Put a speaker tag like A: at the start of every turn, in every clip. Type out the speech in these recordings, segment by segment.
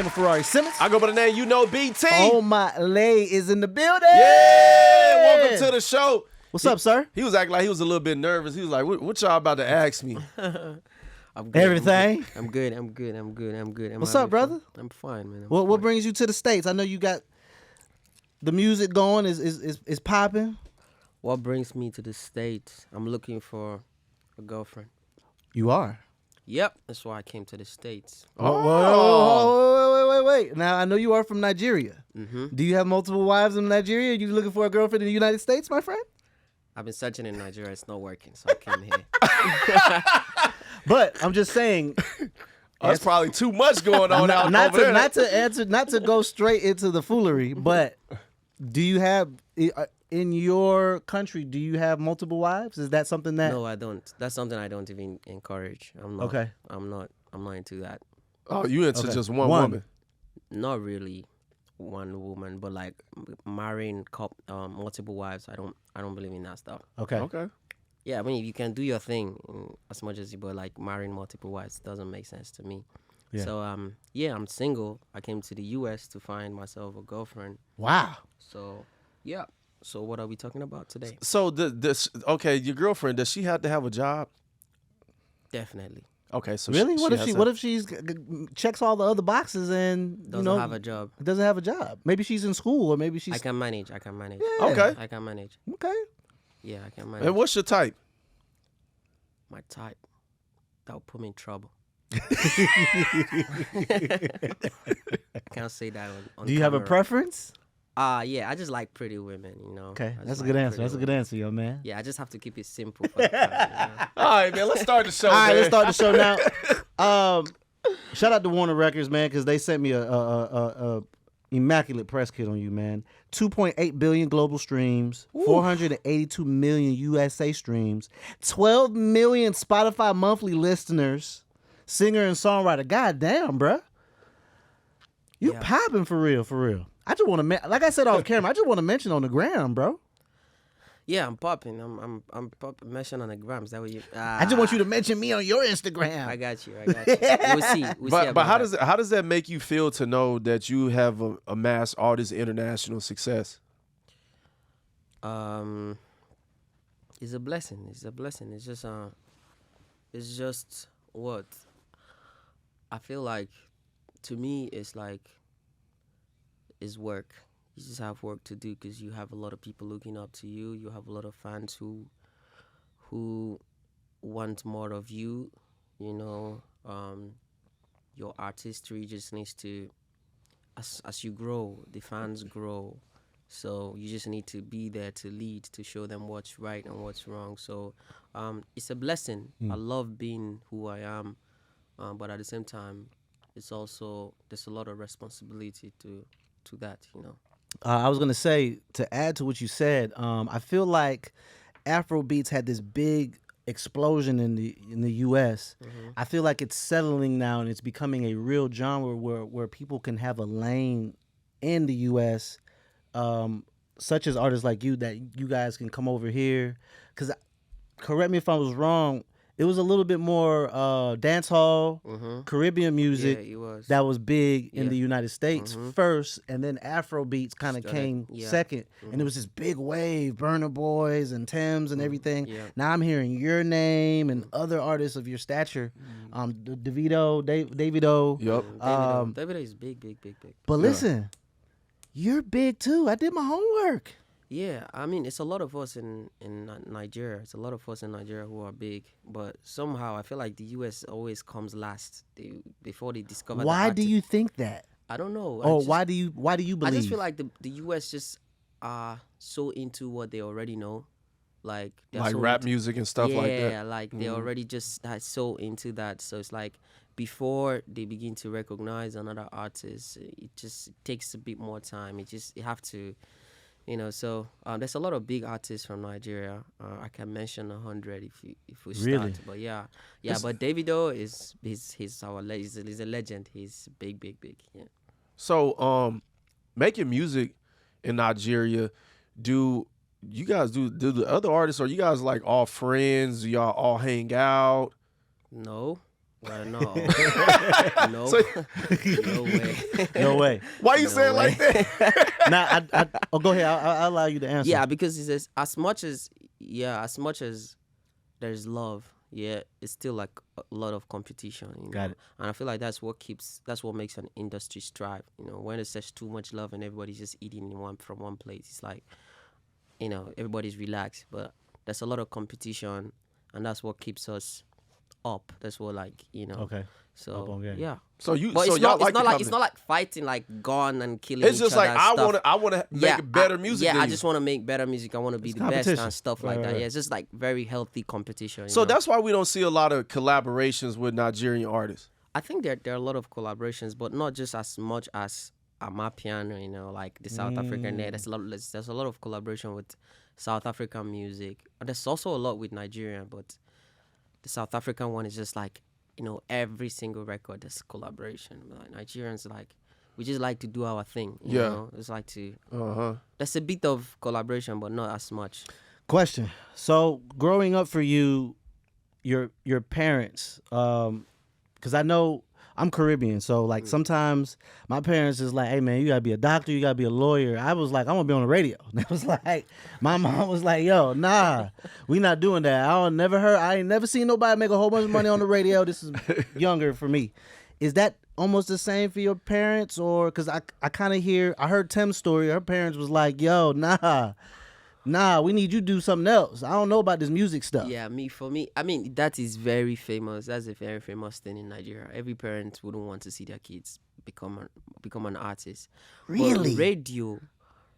A: name of Ferrari Simmons.
B: I go by the name BT.
A: Omah is in the building.
B: Yeah, welcome to the show.
A: What's up, sir?
B: He was acting like he was a little bit nervous. He was like, what y'all about to ask me?
C: I'm good.
A: Everything?
C: I'm good.
A: What's up, brother?
C: I'm fine, man.
A: What brings you to the States? I know you got the music going, is popping.
C: What brings me to the States? I'm looking for a girlfriend.
A: You are?
C: Yep, that's why I came to the States.
A: Wait. Now, I know you are from Nigeria.
C: Mm-hmm.
A: Do you have multiple wives in Nigeria? Are you looking for a girlfriend in the United States, my friend?
C: I've been searching in Nigeria. It's not working, so I came here.
A: But I'm just saying,
B: that's probably too much going on out over there.
A: Not to go straight into the foolery, but do you have in your country? Do you have multiple wives? Is that something that?
C: No, I don't. That's something I don't even encourage. I'm not.
A: Okay.
C: I'm not into that.
B: Oh, you into just one woman?
C: Not really one woman, but like marrying multiple wives. I don't believe in that stuff.
A: Okay.
C: Yeah, I mean, you can do your thing as much as you, but like marrying multiple wives doesn't make sense to me.
A: Yeah.
C: So I'm single. I came to the U.S. to find myself a girlfriend.
A: Wow.
C: So yeah. So what are we talking about today?
B: So your girlfriend, does she have to have a job?
C: Definitely.
B: Okay, so
A: really, what if she's checks all the other boxes and
C: doesn't have a job?
A: Doesn't have a job. Maybe she's in school, or maybe she's.
C: I can manage.
A: Yeah.
B: Okay.
C: I can manage.
A: Okay.
C: Yeah, I can manage.
B: And what's your type?
C: My type. That would put me in trouble. Can't say that on
A: Do you have a preference?
C: Yeah, I just like pretty women,
A: Okay, that's a good answer. That's a good answer, yo, man.
C: Yeah, I just have to keep it simple for the crowd,
B: All right, man, let's start the show.
A: All right,
B: man.
A: let's start the show now. Shout out to Warner Records, man, because they sent me a immaculate press kit on you, man. 2.8 billion global streams, 482 million USA streams, 12 million Spotify monthly listeners, singer and songwriter. God damn, bruh. You popping for real. I just want to, like I said off camera, I just want to mention on the gram, bro.
C: Yeah, I'm popping. I'm popping. Mention on the gram. Is that what you?
A: I just want you to mention me on your Instagram.
C: I got you. We'll see.
B: But how does that make you feel to know that you have amassed all this international success?
C: It's a blessing. It's just what I feel like. To me, it's work. You just have work to do because you have a lot of people looking up to you. You have a lot of fans who want more of you. Your artistry just needs to, as you grow, the fans grow. So you just need to be there to lead, to show them what's right and what's wrong. So it's a blessing. I love being who I am, but at the same time, it's also there's a lot of responsibility to that.
A: I was gonna say, to add to what you said, I feel like Afrobeats had this big explosion in the U.S.
C: Mm-hmm.
A: I feel like it's settling now and it's becoming a real genre where people can have a lane in the U.S. Such as artists like you, that you guys can come over here. Because, correct me if I was wrong, it was a little bit more dance hall, Caribbean music that was big in the United States first, and then Afrobeats kind of came second. And it was this big wave, Burna Boys and Thames and everything.
C: Yeah.
A: Now I'm hearing your name and other artists of your stature, Davido.
B: Yep.
C: Davido is big.
A: But listen, you're big too. I did my homework.
C: Yeah, I mean, it's a lot of us in Nigeria. It's a lot of us in Nigeria who are big, but somehow I feel like the U.S. always comes last before they discover.
A: Why do you think that?
C: I don't know.
A: Why do you believe?
C: I just feel like the U.S. just are so into what they already know, like so
B: rap music and stuff like that.
C: Yeah, like they already just so into that. So it's like before they begin to recognize another artist, it just takes a bit more time. You have to. So there's a lot of big artists from Nigeria. I can mention 100 if we start.
A: Really?
C: But but Davido he's a legend. He's big. Yeah.
B: So making music in Nigeria, do you guys do the other artists? Are you guys like all friends? Do y'all all hang out?
C: No. Well, no, no,
B: So
C: no way.
A: No way.
B: why you
C: No
B: saying like
C: way.
B: that?
A: Now, oh, go ahead. I'll allow you to answer.
C: Yeah, because it's as much as there's love, yeah, it's still like a lot of competition,
A: Got it.
C: And I feel like that's what makes an industry strive, when there's such too much love and everybody's just eating from one plate. It's like, everybody's relaxed, but there's a lot of competition, and that's what keeps us up. That's what, like,
A: Okay. Up
C: So
A: on game.
C: yeah,
B: So you,
C: but
B: so
C: it's
B: y'all
C: not.
B: like
C: It's not
B: the
C: like
B: company.
C: it's not like fighting, like gun and killing.
B: It's just
C: each
B: like
C: other and stuff.
B: I want to make better music.
C: Yeah,
B: than
C: I
B: you.
C: just want to make better music. I want to be
A: It's
C: the best
A: competition.
C: and stuff
A: Right,
C: like that.
A: right.
C: Yeah, it's just like very healthy competition.
B: So that's why we don't see a lot of collaborations with Nigerian artists.
C: I think there are a lot of collaborations, but not just as much as Amapiano. Like the South African. There's a lot of collaboration with South African music. There's also a lot with Nigerian, but the South African one is just like, every single record there's collaboration. Like Nigerians, like, we just like to do our thing. You
B: Yeah.
C: know? It's like to.
B: Uh-huh.
C: There's a bit of collaboration, but not as much.
A: Question. So growing up for you, your parents, because I know I'm Caribbean, so like sometimes my parents is like, hey man, you gotta be a doctor, you gotta be a lawyer. I was like, I want to be on the radio. And it was like, my mom was like, yo, nah, we not doing that. I ain't never seen nobody make a whole bunch of money on the radio. This is younger for me. Is that almost the same for your parents, or because I kind of I heard Tim's story. Her parents was like, yo, nah, we need you to do something else. I don't know about this music stuff.
C: Yeah, for me, I mean, that is very famous. That's a very famous thing in Nigeria. Every parent wouldn't want to see their kids become an artist.
A: Really?
C: But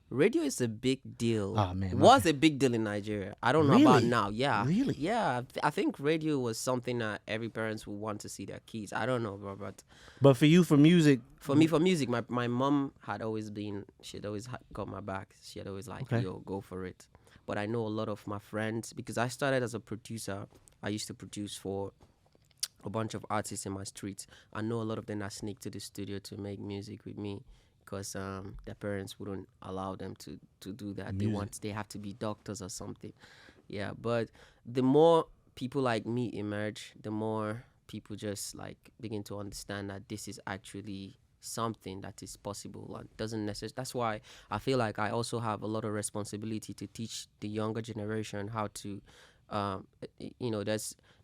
C: radio is a big deal.
A: Oh, man,
C: It
A: my
C: was a big deal in Nigeria. I don't know about
A: Really?
C: now. Yeah.
A: Really?
C: Yeah, I think radio was something that every parents would want to see their kids. I don't know, bro, but
A: But for you, for music,
C: for me, for music, my mom had always got my back. She had always like,
A: Okay.
C: yo, go for it. But I know a lot of my friends, because I started as a producer. I used to produce for a bunch of artists in my streets. I know a lot of them that sneak to the studio to make music with me because their parents wouldn't allow them to do that. They have to be doctors or something. Yeah, but the more people like me emerge, the more people just like begin to understand that this is actually something that is possible and doesn't necessarily. That's why I feel like I also have a lot of responsibility to teach the younger generation how to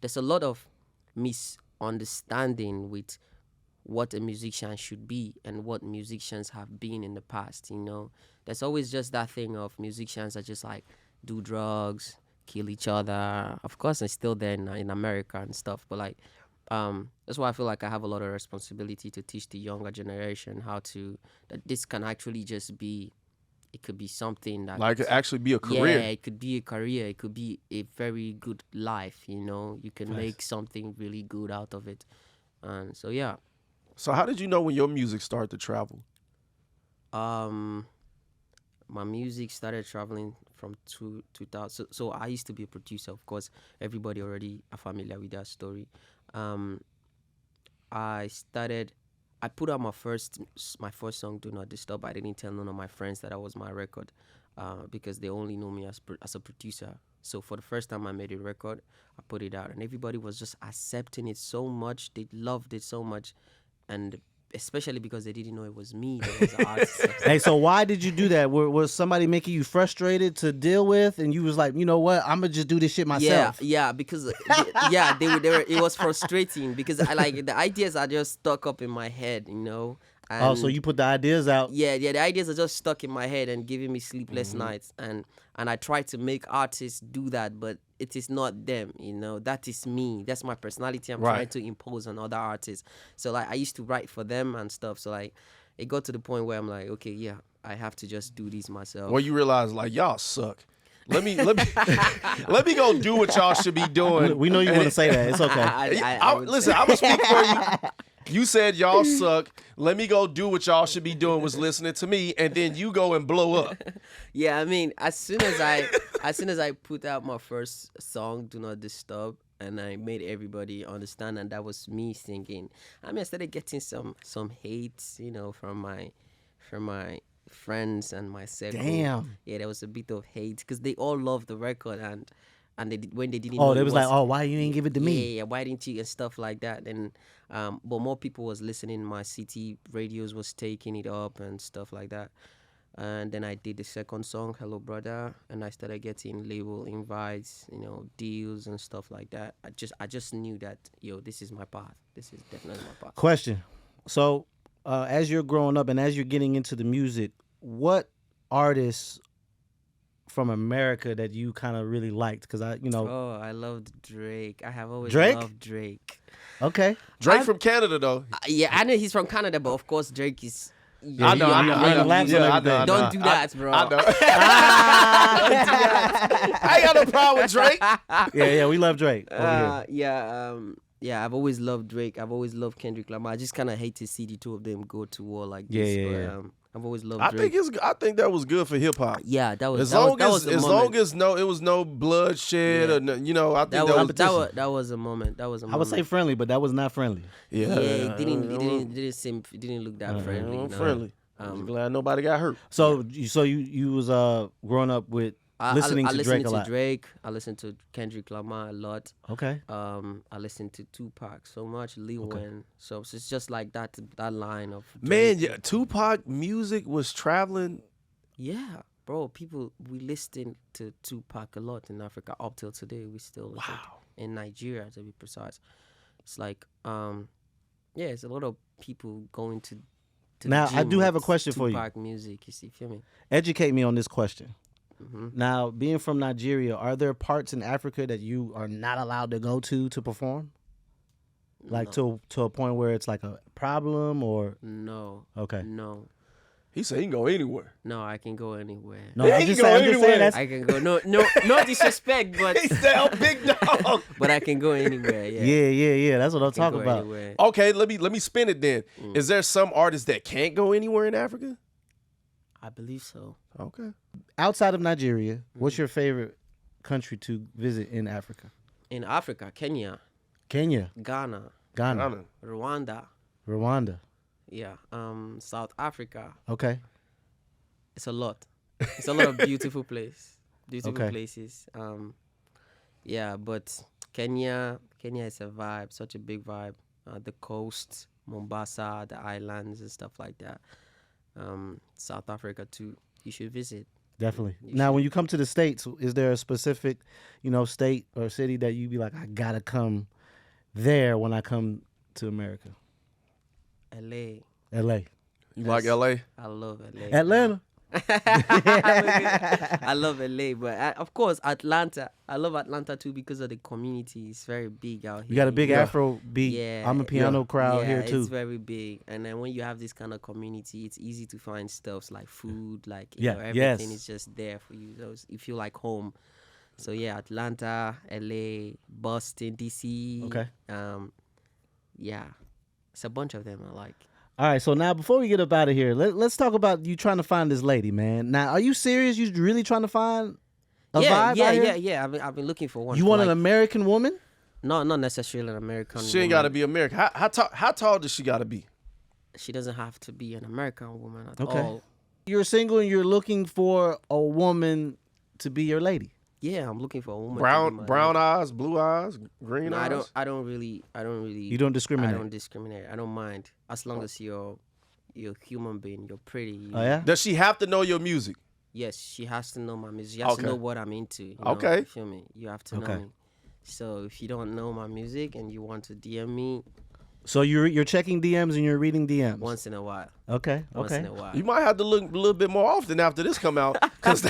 C: there's a lot of misunderstanding with what a musician should be and what musicians have been in the past. There's always just that thing of musicians that just like do drugs, kill each other. Of course it's still there in America and stuff, but like that's why I feel like I have a lot of responsibility to teach the younger generation that this can actually just be, it could be something that
B: Like it actually be a career.
C: Yeah, it could be a career. It could be a very good life. You can make something really good out of it. And so yeah,
B: So how did you know when your music started to travel?
C: my music started traveling from 2000. So I used to be a producer. Of course, everybody already are familiar with that story. I put out my first song, Do Not Disturb. I didn't tell none of my friends that was my record because they only know me as a producer. So for the first time I made a record, I put it out, and everybody was just accepting it so much. They loved it so much, and especially because they didn't know it was me that was the artist.
A: hey, so why did you do that? Was somebody making you frustrated to deal with, and you was like, you know what, I'm gonna just do this shit myself?
C: Yeah, because they were. It was frustrating because I like the ideas are just stuck up in my head, And,
A: Oh, so you put the ideas out.
C: Yeah, the ideas are just stuck in my head and giving me sleepless nights, and I try to make artists do that, but it is not them, That is me. That's my personality. I'm
B: Right.
C: trying to impose on other artists. So like I used to write for them and stuff. So like it got to the point where I'm like, okay, yeah, I have to just do these myself.
B: Well, you realize like y'all suck. Let me let me go do what y'all should be doing.
A: We know you want to say that. It's okay.
B: Listen, I'm gonna speak for you. You said y'all suck. Let me go do what y'all should be doing was listening to me, and then you go and blow up.
C: Yeah, I mean, as soon as I put out my first song, Do Not Disturb, and I made everybody understand, and that was me singing. I mean, I started getting some hate, from my friends and my circle.
A: Damn.
C: Yeah, there was a bit of hate because they all loved the record, and and when they didn't
A: Oh,
C: know
A: they
C: it
A: was like, oh, why you ain't give it to me?
C: Yeah, why didn't you, and stuff like that. And but more people was listening. My city radios was taking it up and stuff like that. And then I did the second song, Hello Brother, and I started getting label invites, deals and stuff like that. I just knew that, this is my path. This is definitely my path.
A: Question. So, as you're growing up and as you're getting into the music, what artists from America that you kind of really liked? Because
C: Oh, I loved Drake. I have always
A: Drake?
C: loved Drake.
A: Okay.
B: Drake from Canada though.
C: Yeah, I know he's from Canada, but of course Drake is.
A: Yeah, I know.
C: you-
A: Laps on everything.
C: Don't do that, bro.
B: I know. I ain't got no problem with Drake.
A: Yeah, we love Drake over here.
C: Yeah. I've always loved Drake. I've always loved Kendrick Lamar. I just kind of hate to see the two of them go to war like this.
A: Yeah.
C: I've always loved
B: I
C: Drake.
B: think that was good for hip hop.
C: Yeah, that was
B: As
C: that
B: long
C: was the
B: as
C: moment.
B: long as it was no bloodshed
C: Yeah.
B: or I think
C: that was a moment. That was a
A: I
C: moment.
A: would say friendly, but that was not friendly.
C: Yeah, it didn't look that friendly. No.
B: friendly. I'm glad nobody got hurt.
A: So you was growing up with listening to Drake a lot.
C: I listened to Kendrick Lamar a lot.
A: Okay.
C: I listened to Tupac so much, Lil Wayne. So it's just like that line of
B: Man,
C: Drake.
B: yeah, Tupac music was traveling.
C: Yeah, bro. We listen to Tupac a lot in Africa up till today. We still listen in Nigeria, to be precise. It's like it's a lot of people going to the
A: Now, I
C: gym
A: do have a
C: with
A: question for you.
C: Tupac music, you see, feel me?
A: Educate me on this question.
C: Mm-hmm.
A: Now, being from Nigeria, are there parts in Africa that you are not allowed to go to perform? Like to a point where it's like a problem or
C: No.
A: okay.
C: No.
B: He said he can go anywhere.
C: No, I can go anywhere.
A: No,
B: He
A: I'm
B: can
A: just
B: go
A: saying
B: anywhere.
A: that's
C: I can go. No disrespect, but
B: He said, "Oh, big dog."
C: but I can go anywhere. Yeah.
A: yeah. That's what I'm
C: I can
A: talking
C: go
A: about.
C: anywhere.
B: Okay, let me spin it then. Is there some artists that can't go anywhere in Africa?
C: I believe so.
B: Okay.
A: Outside of Nigeria, what's your favorite country to visit in Africa?
C: In Africa, Kenya,
A: Kenya,
C: Ghana,
A: Ghana,
C: Rwanda,
A: yeah.
C: South Africa.
A: Okay.
C: It's a lot. It's a lot of beautiful
A: Okay.
C: places. But Kenya is a vibe, such a big vibe. The coast, Mombasa, the islands and stuff like that. South Africa too. You should visit.
A: Definitely.
C: You
A: Now,
C: should.
A: when you come to the States, is there a specific, state or city that you be like, I gotta come there when I come to America?
C: LA.
A: L.A.
B: You like LA?
C: I love LA.
A: Atlanta.
C: I love LA, but of course Atlanta. I love Atlanta too because of the community. It's very big out here.
A: You got a big Afro beat.
C: Yeah.
A: I'm a piano crowd here too.
C: It's very big, and then when you have this kind of community, it's easy to find stuff like food, like everything
A: yes.
C: is just there for you. So you feel like home. So yeah, Atlanta, LA, Boston, DC.
A: Okay.
C: It's a bunch of them I like.
A: All right, so now before we get up out of here, let's talk about you trying to find this lady, man. Now, are you serious? You really trying to find a vibe out here?
C: Yeah. I've been looking for one.
A: You
C: for
A: want an
C: like,
A: American woman?
C: No, not necessarily an American.
B: She ain't
C: woman.
B: got to be American. How tall does she got to be?
C: She doesn't have to be an American woman at
A: Okay.
C: all.
A: You're single and you're looking for a woman to be your lady.
C: Yeah, I'm looking for a woman. to be my
B: Brown
C: lady.
B: eyes, blue eyes, green
C: No,
B: eyes.
C: I don't really.
A: You don't discriminate.
C: I don't discriminate. I don't mind as long as you're a human being. You're pretty.
A: Oh yeah.
B: Does she have to know your music?
C: Yes, she has to know my music. She has to
B: Okay.
C: know what I'm into. You
B: Okay.
C: Know, you feel me? You have to
A: Okay.
C: know me. So if you don't know my music and you want to DM me
A: So you're checking DMs and you're reading DMs.
C: once in a while.
A: Okay.
C: Once
A: Okay.
C: in a while.
B: You might have to look a little bit more often after this come out, because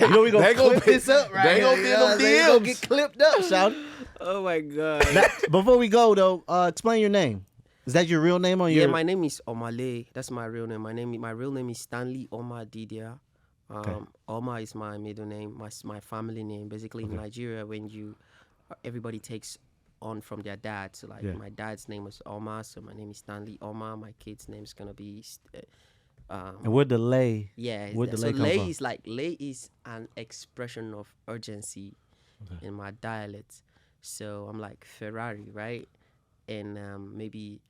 A: We gonna clip this up right
B: They gonna
A: here,
B: be
A: you
B: in
A: know
B: them
A: what I'm saying? We gonna
B: DMs.
A: get clipped up, shout.
C: Oh my god.
A: Before we go though, explain your name. Is that your real name on your?
C: Yeah, my name is Omale. That's my real name. My real name is Stanley Omah Didia. Omah is my middle name, my family name. Basically, in Nigeria, when everybody takes on from their dad. So like my dad's name was Omah, so my name is Stanley Omah. My kid's name is gonna be.
A: And where'd the lay?
C: Yeah,
A: Where'd the
C: so
A: lay come
C: lay
A: from?
C: is like lay is an expression of urgency in my dialect. So I'm like Ferrari, right? And maybe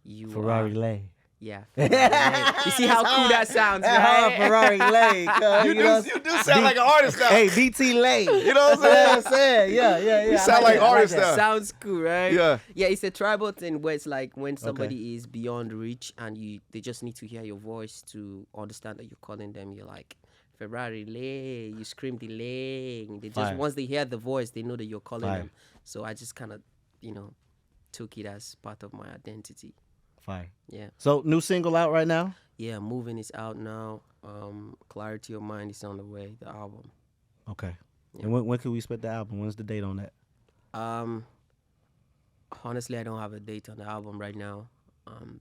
C: you
A: Ferrari
C: are,
A: lay.
C: Yeah. You see how cool that sounds,
A: Ah,
C: right?
A: Ferrari Lay.
B: You do sound like an artist now.
A: Hey, BT Lay.
B: You know what I'm saying?
A: Yeah.
B: You
A: I
B: sound like
A: that, I
B: artists
A: that.
B: now.
C: Sounds cool, right?
B: Yeah.
C: Yeah, it's a tribal thing where it's like when somebody is beyond reach and they just need to hear your voice to understand that you're calling them. You're like, Ferrari lay. You scream the lay. They just
A: Fire.
C: once they hear the voice, they know that you're calling
A: Fire.
C: them. So I just kind of, took it as part of my identity.
A: Fire.
C: Yeah.
A: So new single out right now?
C: Yeah, Moving is out now. Clarity of Mind is on the way, the album.
A: Okay.
C: Yeah.
A: And when can we expect the album? When's the date on that?
C: Honestly, I don't have a date on the album right now,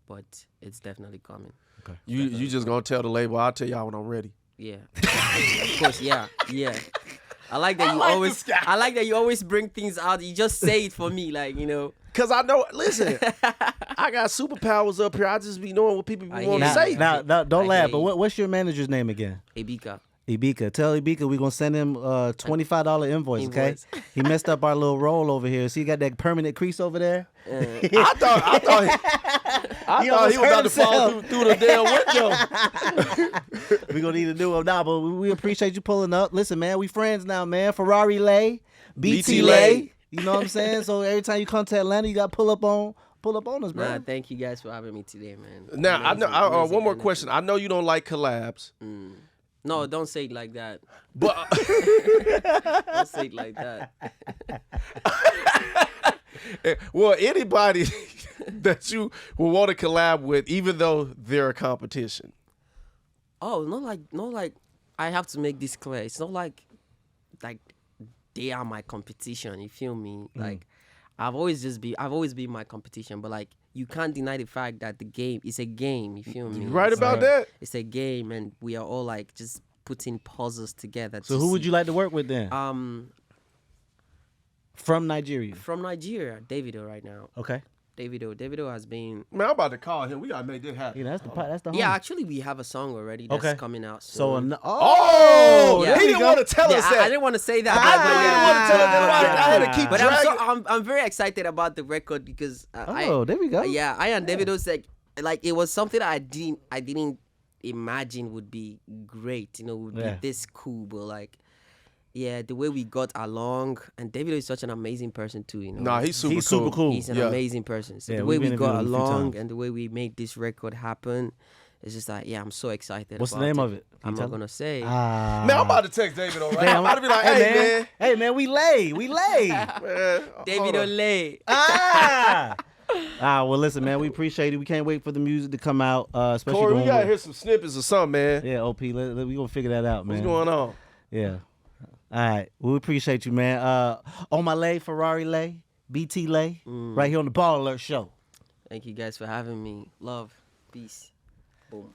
C: but it's definitely coming.
A: Okay.
B: You just gonna tell the label? I'll tell y'all when I'm ready.
C: Yeah, of course. Yeah. I like that you
B: like
C: always.
B: this guy.
C: I like that you always bring things out. You just say it for me, like
B: Cause I know. Listen, I got superpowers up here. I just be knowing what people
C: I
B: want to
C: hear
B: say.
C: you.
A: Now, don't
C: I
A: laugh,
C: hear
A: but
C: you.
A: what's your manager's name again?
C: Ibika.
A: Ibika. Tell Ibika we're going to send him a $25 invoice, okay?
C: Invoice.
A: He messed up our little roll over here. See, he got that permanent crease over there?
B: I thought he was about to fall through the damn window.
A: We're going to need to do him now, but we appreciate you pulling up. Listen, man, we friends now, man. Ferrari Lay, BT Lay. You know what I'm saying? So every time you come to Atlanta, you got to pull up on us, bro.
C: Nah, thank you guys for having me today, man.
B: Now I know.
C: Amazing
B: One more
C: energy.
B: question. I know you don't like collabs,
C: No, don't say it like that.
B: but
C: Don't say it like that.
B: well, anybody that you will want to collab with, even though they're a competition.
C: Oh, not like. I have to make this clear. It's not like they are my competition. You feel me? Like I've always been my competition. But like you can't deny the fact that the game is a game. You feel me?
B: You right
C: It's
B: about
C: like-
B: that?
C: It's a game, and we are all like just putting puzzles together.
A: So who would you like to work with then? From Nigeria.
C: From Nigeria, Davido right now.
A: Okay.
C: Davido has been.
B: Man, I'm about to call him. We gotta make this happen.
A: Yeah, that's the
C: Yeah,
A: homie.
C: actually, we have a song already that's
A: Okay.
C: coming out
A: So,
C: soon.
B: Oh,
C: Yeah.
B: he didn't want to tell us
C: I
B: that.
C: didn't want to say that.
B: I know you didn't want to tell us that.
A: Ah.
B: I had to keep
C: But
B: dragging.
C: I'm very excited about the record because
A: there we go.
C: Yeah, I and Davido's like it was something I didn't imagine would be great. Would be
A: Yeah.
C: this cool, but like. Yeah, the way we got along, and Davido is such an amazing person too.
B: Nah, he's super
A: He's
B: cool.
A: super cool.
C: He's an
B: Yeah.
C: amazing person. So
A: Yeah,
C: the way
A: we've
C: we got
A: interviewed him a few
C: along
A: times.
C: and the way we made this record happen, it's just like, yeah, I'm so excited.
A: What's the
C: about
A: name of it? Can
C: I'm
A: you tell
C: not
A: us?
C: gonna say.
A: Ah.
B: Man, I'm about to text David all right.
A: Damn.
B: I'm about to be like, hey,
A: Hey, man, we lay. We lay.
B: man.
C: Davido Lay.
A: Well, listen, man, we appreciate it. We can't wait for the music to come out, especially
B: Corey,
A: the
B: we
A: one
B: gotta
A: with-
B: hear some snippets or something, man.
A: Yeah, OP, we gonna figure that out, man.
B: What's going on?
A: Yeah. All right. We appreciate you, man. Omah Lay, Ferrari Lay, BT Lay, right here on the Ball Alert Show.
C: Thank you guys for having me. Love, peace, boom.